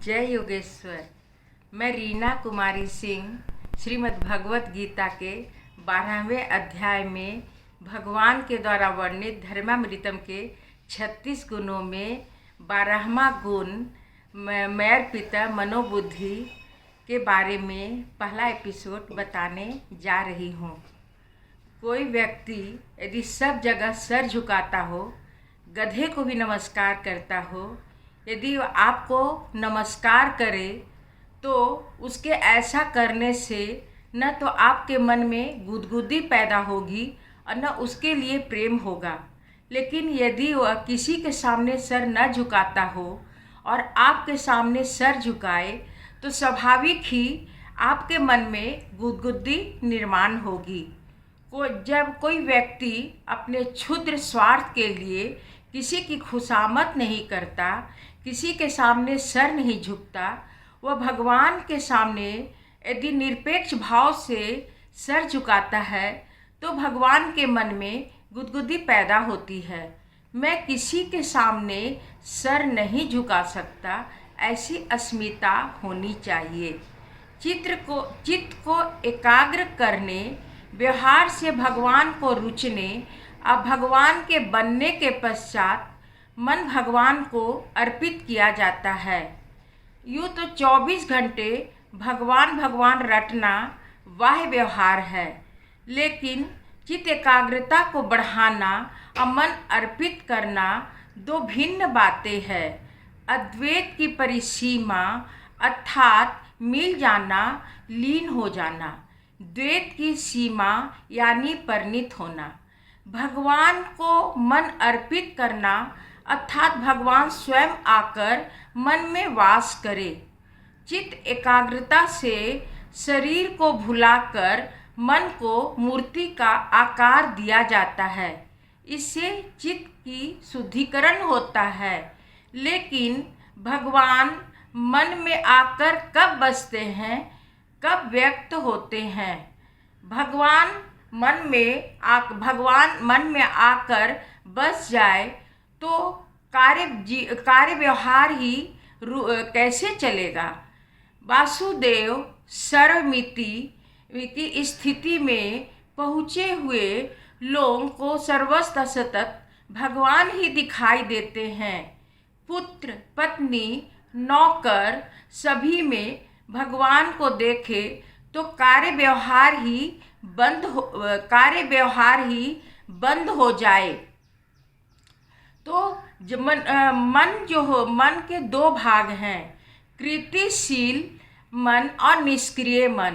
जय योगेश्वर। मैं रीना कुमारी सिंह श्रीमद् भगवत गीता के 12वें अध्याय में भगवान के द्वारा वर्णित धर्मामृतम के 36 गुणों में 12वां गुण मैर पिता मनोबुद्धि के बारे में पहला एपिसोड बताने जा रही हूँ। कोई व्यक्ति यदि सब जगह सर झुकाता हो, गधे को भी नमस्कार करता हो, यदि आपको नमस्कार करे तो उसके ऐसा करने से न तो आपके मन में गुदगुदी पैदा होगी और न उसके लिए प्रेम होगा। लेकिन यदि वह किसी के सामने सर न झुकाता हो और आपके सामने सर झुकाए तो स्वाभाविक ही आपके मन में गुदगुदी निर्माण होगी। जब कोई व्यक्ति अपने क्षुद्र स्वार्थ के लिए किसी की खुशामद नहीं करता, किसी के सामने सर नहीं झुकता, वह भगवान के सामने यदि निरपेक्ष भाव से सर झुकाता है तो भगवान के मन में गुदगुदी पैदा होती है। मैं किसी के सामने सर नहीं झुका सकता, ऐसी अस्मिता होनी चाहिए। चित्त को एकाग्र करने, व्यवहार से भगवान को रुचने, अब भगवान के बनने के पश्चात मन भगवान को अर्पित किया जाता है। यूँ तो 24 घंटे भगवान भगवान रटना वाह व्यवहार है, लेकिन चित्त एकाग्रता को बढ़ाना और मन अर्पित करना दो भिन्न बातें हैं। अद्वैत की परिसीमा अर्थात मिल जाना, लीन हो जाना, द्वैत की सीमा यानी परिणित होना। भगवान को मन अर्पित करना अर्थात भगवान स्वयं आकर मन में वास करे। चित्त एकाग्रता से शरीर को भुलाकर मन को मूर्ति का आकार दिया जाता है। इससे चित्त की शुद्धिकरण होता है। लेकिन भगवान मन में आकर कब बसते हैं, कब व्यक्त होते हैं? भगवान मन में आकर बस जाए तो कार्य व्यवहार ही कैसे चलेगा? वासुदेव सर्वमिति की स्थिति में पहुँचे हुए लोगों को सर्वस्व सतत भगवान ही दिखाई देते हैं। पुत्र, पत्नी, नौकर सभी में भगवान को देखे तो कार्य व्यवहार ही बंद हो जाए। तो मन के दो भाग हैं, कृतिशील मन और निष्क्रिय मन।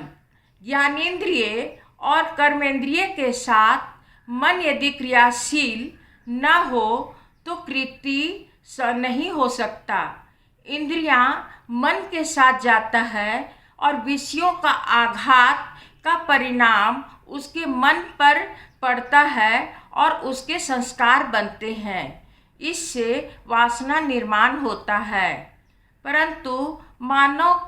ज्ञानेंद्रिय और कर्मेंद्रिय के साथ मन यदि क्रियाशील न हो तो कृति नहीं हो सकता। इंद्रियां मन के साथ जाता है और विषयों का आघात का परिणाम उसके मन पर पड़ता है और उसके संस्कार बनते हैं। इससे वासना निर्माण होता है। परंतु मानव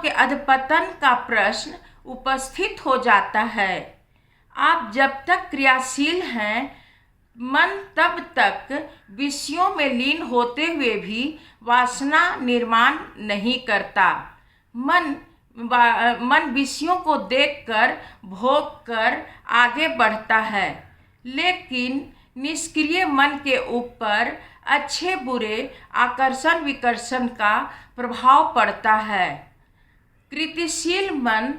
के अधपतन का प्रश्न उपस्थित हो जाता है। आप जब तक क्रियाशील हैं, मन तब तक विषयों में लीन होते हुए भी वासना निर्माण नहीं करता। मन विषयों को देखकर भोग कर आगे बढ़ता है, लेकिन निष्क्रिय मन के ऊपर अच्छे बुरे आकर्षण विकर्षण का प्रभाव पड़ता है। कृतिशील मन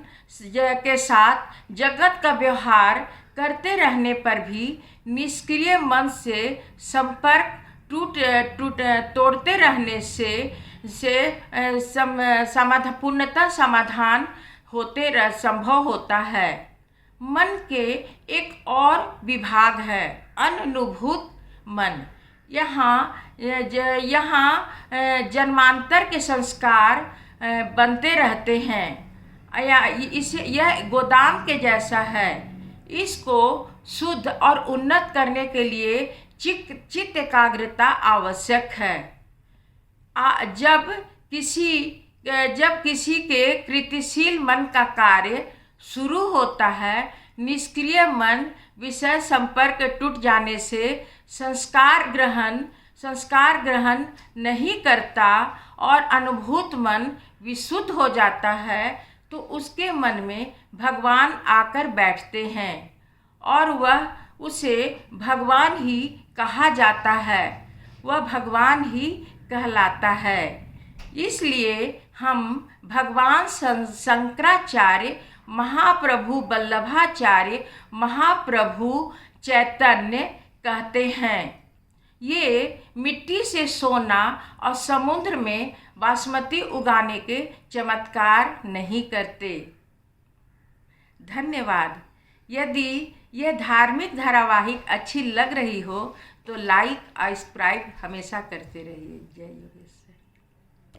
के साथ जगत का व्यवहार करते रहने पर भी निष्क्रिय मन से संपर्क तोड़ते रहने से पूर्णतः समाधान संभव होता है। मन के एक और विभाग है, अनुभूत मन। यहाँ जन्मांतर के संस्कार बनते रहते हैं। यह गोदाम के जैसा है। इसको शुद्ध और उन्नत करने के लिए चित्त एकाग्रता आवश्यक है। जब किसी के कृतिशील मन का कार्य शुरू होता है, निष्क्रिय मन विषय संपर्क टूट जाने से संस्कार ग्रहण संस्कार ग्रहण नहीं करता और अनुभूत मन विशुद्ध हो जाता है तो उसके मन में भगवान आकर बैठते हैं और वह उसे भगवान ही कहा जाता है, वह भगवान ही कहलाता है। इसलिए हम भगवान शंकराचार्य, महाप्रभु वल्लभाचार्य, महाप्रभु चैतन्य कहते हैं। ये मिट्टी से सोना और समुद्र में बासमती उगाने के चमत्कार नहीं करते। धन्यवाद। यदि यह धार्मिक धारावाहिक अच्छी लग रही हो तो लाइक और सब्सक्राइब हमेशा करते रहिए। जय योगेश्वर।